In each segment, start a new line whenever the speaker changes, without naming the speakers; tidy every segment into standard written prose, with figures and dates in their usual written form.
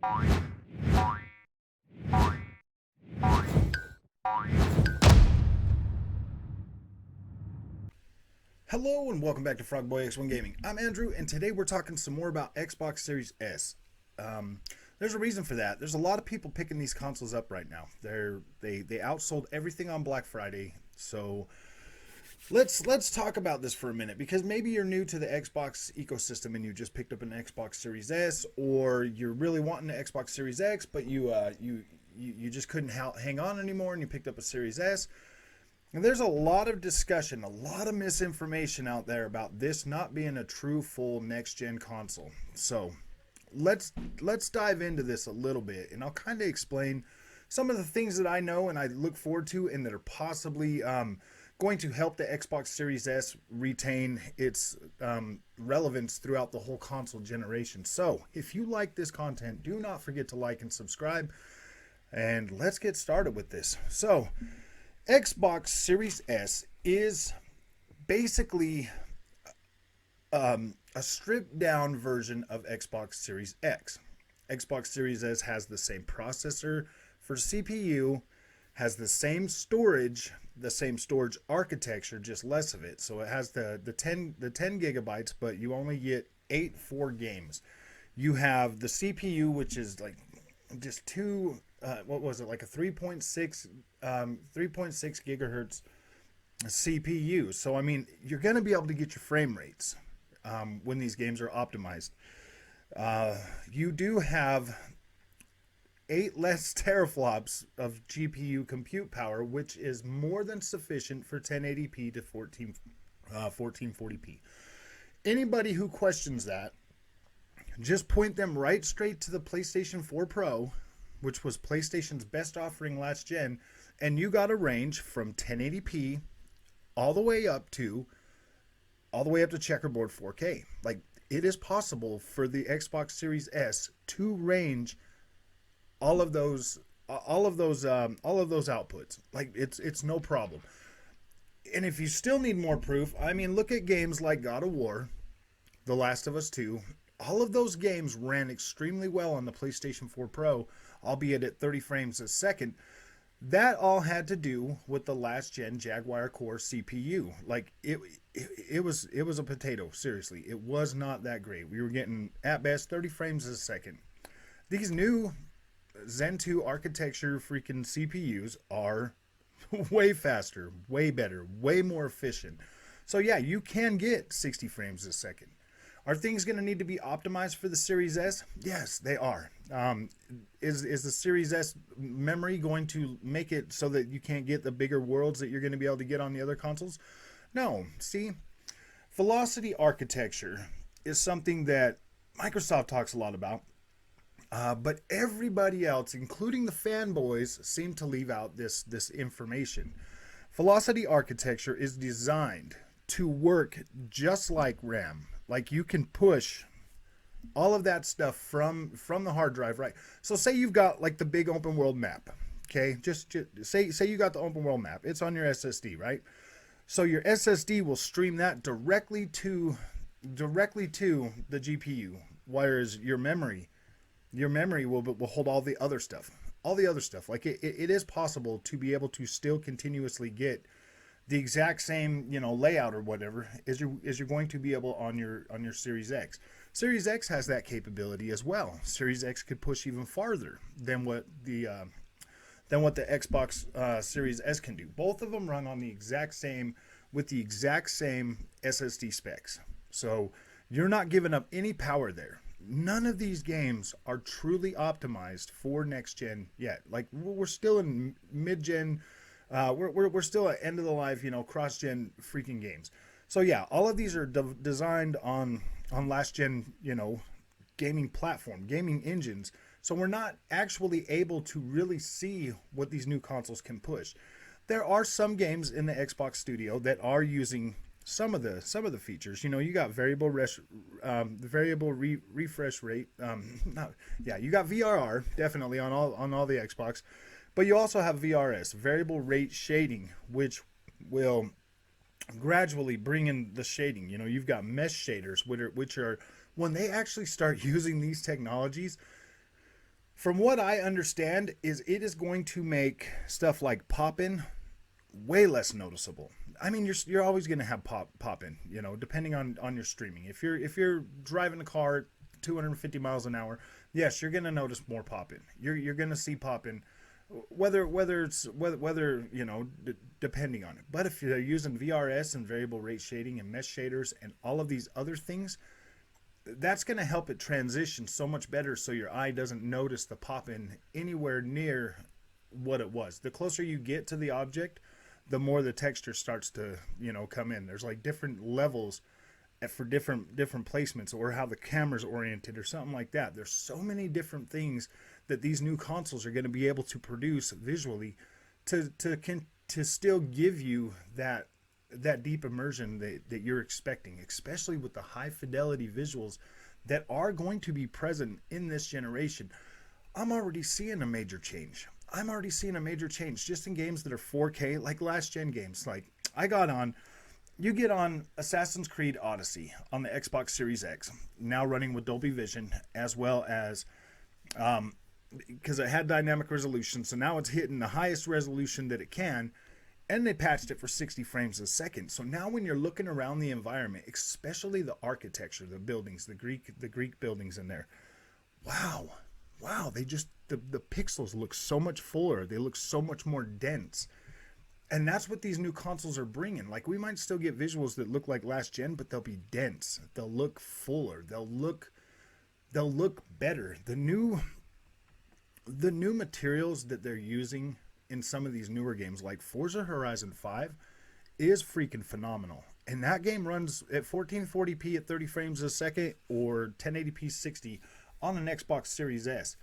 Hello and welcome back to Frogboy X1 Gaming. I'm Andrew, and today we're talking some more about Xbox Series S. There's a reason for that. There's a lot of people picking these consoles up right now. They outsold everything on Black Friday. So let's talk about this for a minute, because maybe you're new to the Xbox ecosystem and you just picked up an Xbox Series S, or you're really wanting the Xbox Series X, but you just couldn't hang on anymore and you picked up a Series S. And there's a lot of discussion, a lot of misinformation out there about this not being a true full next-gen console. So let's dive into this a little bit, and I'll kind of explain some of the things that I know and I look forward to, and that are possibly going to help the Xbox Series S retain its relevance throughout the whole console generation. So if you like this content, do not forget to like and subscribe, and let's get started with this. So Xbox Series S is basically a stripped down version of Xbox Series X. Xbox Series S has the same processor for CPU, has the same storage architecture, just less of it. So it has the 10 gigabytes, but you only get 8 games. You have the CPU, which is like just two, what was it, like a 3.6 gigahertz CPU. So I mean, you're going to be able to get your frame rates when these games are optimized. You do have 8 less teraflops of GPU compute power, which is more than sufficient for 1080p to 1440p. Anybody who questions that, just point them right straight to the PlayStation 4 Pro, which was PlayStation's best offering last gen, and you got a range from 1080p all the way up to checkerboard 4K. Like, it is possible for the Xbox Series S to range all of those outputs. Like, it's no problem. And if you still need more proof, I mean, look at games like God of War, The Last of Us 2. All of those games ran extremely well on the PlayStation 4 Pro, albeit at 30 frames a second. That all had to do with the last gen Jaguar Core CPU. Like, it was a potato. Seriously, it was not that great. We were getting at best 30 frames a second. These new Zen 2 architecture freaking CPUs are way faster, way better, way more efficient. So yeah, you can get 60 frames a second. Are things going to need to be optimized for the Series S? Yes, they are. Is the Series S memory going to make it so that you can't get the bigger worlds that you're going to be able to get on the other consoles? No. See, velocity architecture is something that Microsoft talks a lot about, but everybody else, including the fanboys, seem to leave out this information. Velocity architecture is designed to work just like RAM. Like, you can push all of that stuff from the hard drive, right? So say you've got like the big open world map, okay? Just say you got the open world map. It's on your SSD, right? So your SSD will stream that directly to the GPU, whereas your memory will hold all the other stuff. Like, it is possible to be able to still continuously get the exact same, layout or whatever as you're going to be able on your Series X. Series X has that capability as well. Series X could push even farther than what the Xbox Series S can do. Both of them run on the exact same SSD specs. So you're not giving up any power there. None of these games are truly optimized for next gen yet. Like, we're still in mid gen. We're still at end of the life, cross-gen freaking games. So yeah, all of these are designed on last-gen, gaming platform, gaming engines. So we're not actually able to really see what these new consoles can push. There are some games in the Xbox Studio that are using some of the features. You got variable refresh rate. You got VRR definitely on all the Xbox. But you also have VRS, variable rate shading, which will gradually bring in the shading. You've got mesh shaders, which are when they actually start using these technologies, From what I understand, is it is going to make stuff like pop-in way less noticeable. I mean, you're always going to have pop in, depending on your streaming. If you're driving a car at 250 miles an hour, yes, you're going to notice more pop in. You're going to see pop in, whether depending on it. But if you're using VRS and variable rate shading and mesh shaders and all of these other things, that's going to help it transition so much better, so your eye doesn't notice the pop in anywhere near what it was. The closer you get to the object, the more the texture starts to come in. There's like different levels for different placements, or how the camera's oriented or something like that. There's so many different things that these new consoles are going to be able to produce visually to still give you that deep immersion that you're expecting, especially with the high fidelity visuals that are going to be present in this generation. I'm already seeing a major change. Just in games that are 4K, like last gen games. Like you get on Assassin's Creed Odyssey on the Xbox Series X, now running with Dolby Vision, as well as because it had dynamic resolution, so now it's hitting the highest resolution that it can, and they patched it for 60 frames a second. So now when you're looking around the environment, especially the architecture, the buildings, the Greek buildings in there, wow, the pixels look so much fuller. They look so much more dense. And that's what these new consoles are bringing. Like, we might still get visuals that look like last gen, but they'll be dense. They'll look fuller. They'll look better. The new materials that they're using in some of these newer games, like Forza Horizon 5, is freaking phenomenal. And that game runs at 1440p at 30 frames a second, or 1080p 60 on an Xbox Series S.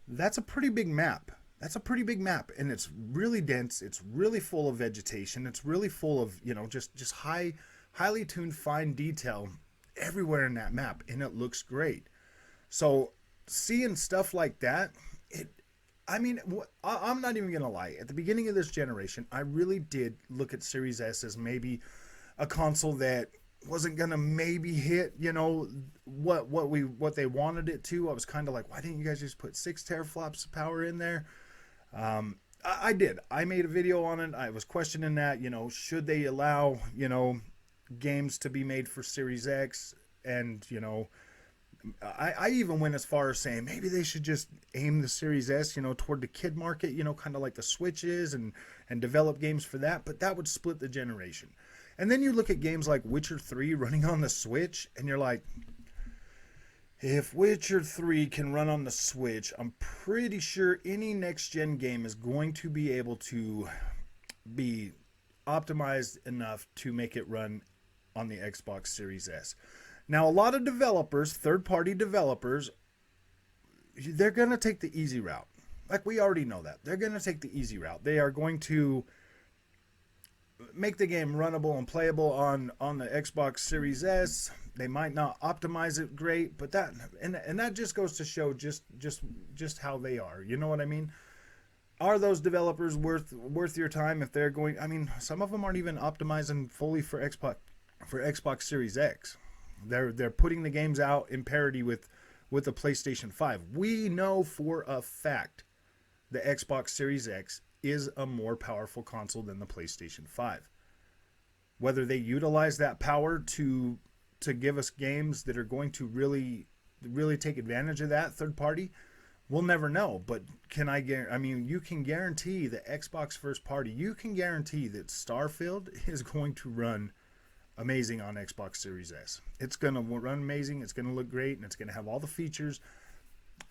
That's a pretty big map. And it's really dense. It's really full of vegetation. It's really full of, just highly tuned fine detail everywhere in that map, and it looks great. So seeing stuff like that, I'm not even gonna lie. At the beginning of this generation, I really did look at Series S as maybe a console that wasn't gonna maybe hit what they wanted it to. I was kind of like, why didn't you guys just put 6 teraflops of power in there? I did. I made a video on it. I was questioning that, should they allow, games to be made for Series X? And, I even went as far as saying maybe they should just aim the Series S, toward the kid market, kind of like the Switch is, and develop games for that. But that would split the generation. And then you look at games like Witcher 3 running on the Switch, and you're like, if Witcher 3 can run on the Switch, I'm pretty sure any next-gen game is going to be able to be optimized enough to make it run on the Xbox Series S. Now, a lot of developers, third-party developers, they're going to take the easy route. Like, we already know that. They're going to take the easy route. They are going to make the game runnable and playable on the Xbox Series S. They might not optimize it great, but that just goes to show just how they are. You know what I mean? Are those developers worth your time if they're going? I mean, some of them aren't even optimizing fully for Xbox Series X. They're putting the games out in parity with the PlayStation 5. We know for a fact the Xbox Series X is a more powerful console than the PlayStation 5. Whether they utilize that power to give us games that are going to really take advantage of that third party, we'll never know. But you can guarantee the Xbox first party, you can guarantee that Starfield is going to run amazing on Xbox Series S. It's going to run amazing, it's going to look great, and it's going to have all the features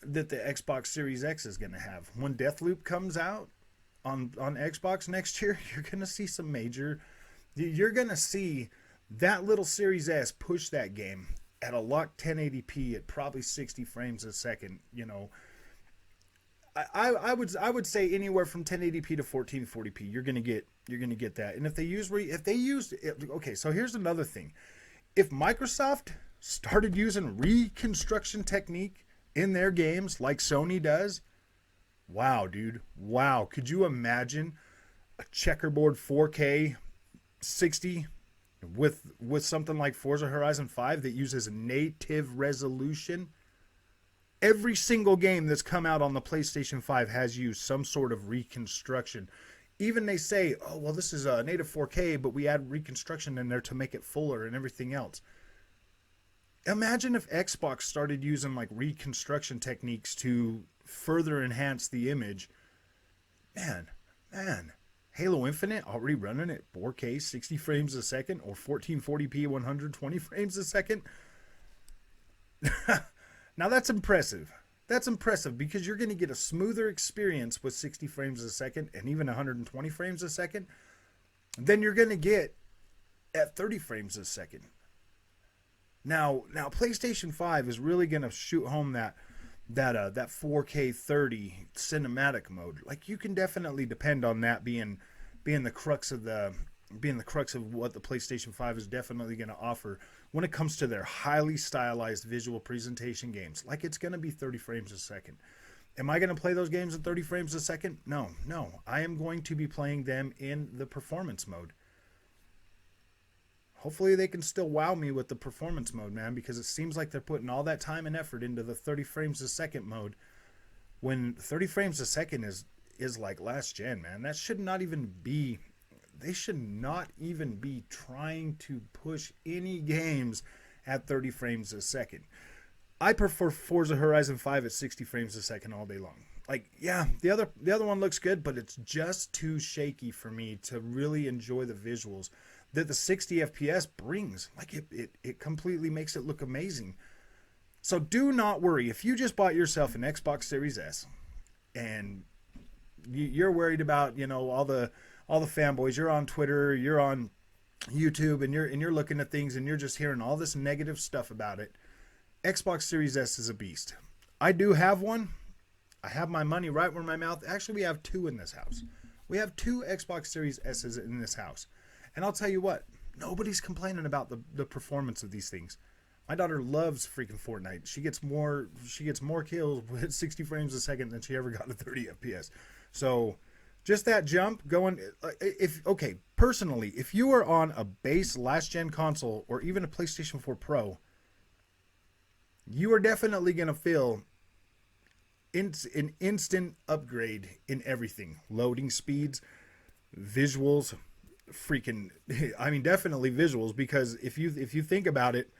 that the Xbox Series X is going to have. When Deathloop comes out on Xbox next year, you're going to see you're going to see that little Series S push that game at a locked 1080p at probably 60 frames a second. I would say anywhere from 1080p to 1440p. You're gonna get that. And if they use okay, so here's another thing. If Microsoft started using reconstruction technique in their games like Sony does, wow, dude, wow. Could you imagine a checkerboard 4K 60 with something like Forza Horizon 5 that uses native resolution? Every single game that's come out on the PlayStation 5 has used some sort of reconstruction. Even they say, oh, well, this is a native 4K, but we add reconstruction in there to make it fuller and everything else. Imagine if Xbox started using like reconstruction techniques to further enhance the image. Man. Halo Infinite already running at 4K 60 frames a second or 1440p 120 frames a second. Now that's impressive. That's impressive because you're going to get a smoother experience with 60 frames a second and even 120 frames a second than you're going to get at 30 frames a second. Now PlayStation 5 is really going to shoot home that 4K 30 cinematic mode. Like, you can definitely depend on that being the crux of what the PlayStation 5 is definitely going to offer when it comes to their highly stylized visual presentation games. Like, it's going to be 30 frames a second. Am I going to play those games at 30 frames a second? No. I am going to be playing them in the performance mode. Hopefully they can still wow me with the performance mode, man, because it seems like they're putting all that time and effort into the 30 frames a second mode when 30 frames a second is like last gen, man. That should not even be... They should not even be trying to push any games at 30 frames a second. I prefer Forza Horizon 5 at 60 frames a second all day long. Like, yeah, the other one looks good, but it's just too shaky for me to really enjoy the visuals that the 60 FPS brings. Like, it completely makes it look amazing. So do not worry. If you just bought yourself an Xbox Series S and you're worried about, all the fanboys, you're on Twitter, you're on YouTube, and you're looking at things and you're just hearing all this negative stuff about it, Xbox Series S is a beast. I do have one. I have my money right where my mouth. Actually, we have two in this house. We have two Xbox Series S's in this house. And I'll tell you what, nobody's complaining about the performance of these things. My daughter loves freaking Fortnite. She gets more kills with 60 frames a second than she ever got at 30 FPS. So just that jump going, personally, if you are on a base last gen console or even a PlayStation 4 Pro, you are definitely going to feel an instant upgrade in everything. Loading speeds, visuals, definitely visuals, because if you think about it,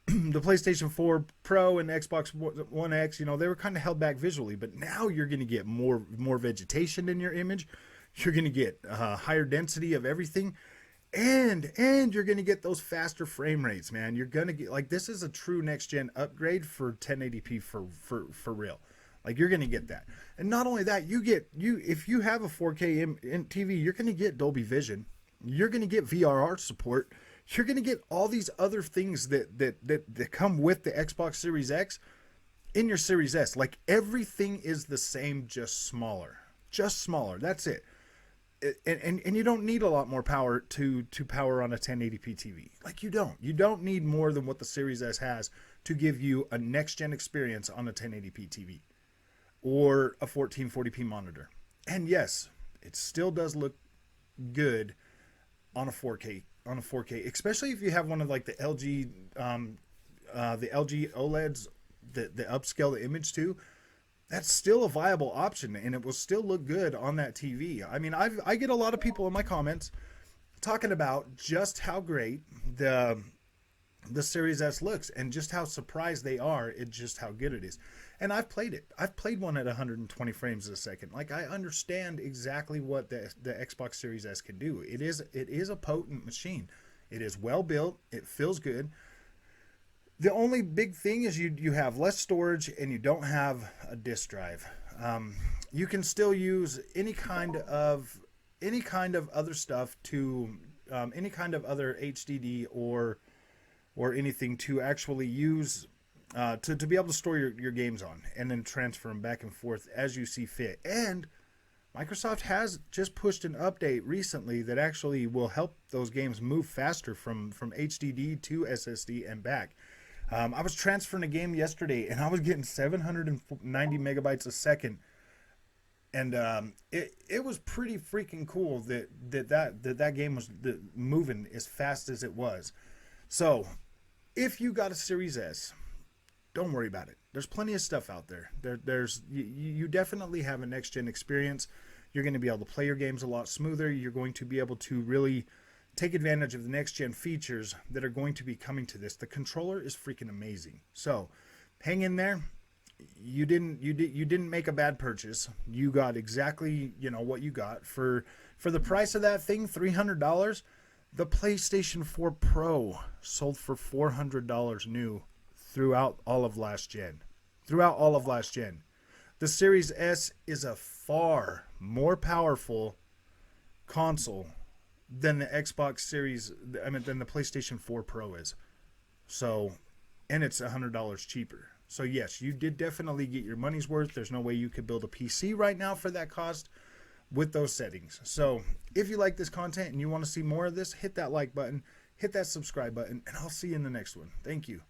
the PlayStation 4 Pro and Xbox One X, they were kind of held back visually, but now you're going to get more vegetation in your image. You're going to get higher density of everything, and you're going to get those faster frame rates, man. You're going to get, this is a true next gen upgrade for 1080p for real. Like, you're going to get that. And not only that, if you have a 4K in TV, you're going to get Dolby Vision. You're going to get VRR support. You're going to get all these other things that come with the Xbox Series X in your Series S. Like, everything is the same, just smaller. Just smaller. That's it. And you don't need a lot more power to power on a 1080p TV. Like, you don't. You don't need more than what the Series S has to give you a next-gen experience on a 1080p TV or a 1440p monitor. And yes, it still does look good on a 4K, especially if you have one of like the LG OLEDs that upscale the image to. That's still a viable option, and it will still look good on that TV. I mean, I get a lot of people in my comments talking about just how great the Series S looks and just how surprised they are at just how good it is. And I've played it. I've played one at 120 frames a second. Like, I understand exactly what the Xbox Series S can do. It is a potent machine. It is well built. It feels good. The only big thing is you have less storage and you don't have a disk drive. You can still use any kind of other stuff to any kind of other HDD or anything to actually use to be able to store your games on and then transfer them back and forth as you see fit. And Microsoft has just pushed an update recently that actually will help those games move faster from HDD to SSD and back. I was transferring a game yesterday and I was getting 790 megabytes a second. And it was pretty freaking cool that game was moving as fast as it was. So if you got a Series S, don't worry about it. There's plenty of stuff out there. You definitely have a next gen experience. You're going to be able to play your games a lot smoother. You're going to be able to really take advantage of the next gen features that are going to be coming to this. The controller is freaking amazing. So hang in there. You didn't make a bad purchase. You got exactly, what you got for the price of that thing, $300. The PlayStation 4 Pro sold for $400 new throughout all of last gen. The Series S is a far more powerful console than the Xbox Series, than the PlayStation 4 Pro is. So, and it's $100 cheaper. So yes, you did definitely get your money's worth. There's no way you could build a PC right now for that cost with those settings. So if you like this content and you want to see more of this, hit that like button, hit that subscribe button, and I'll see you in the next one. Thank you.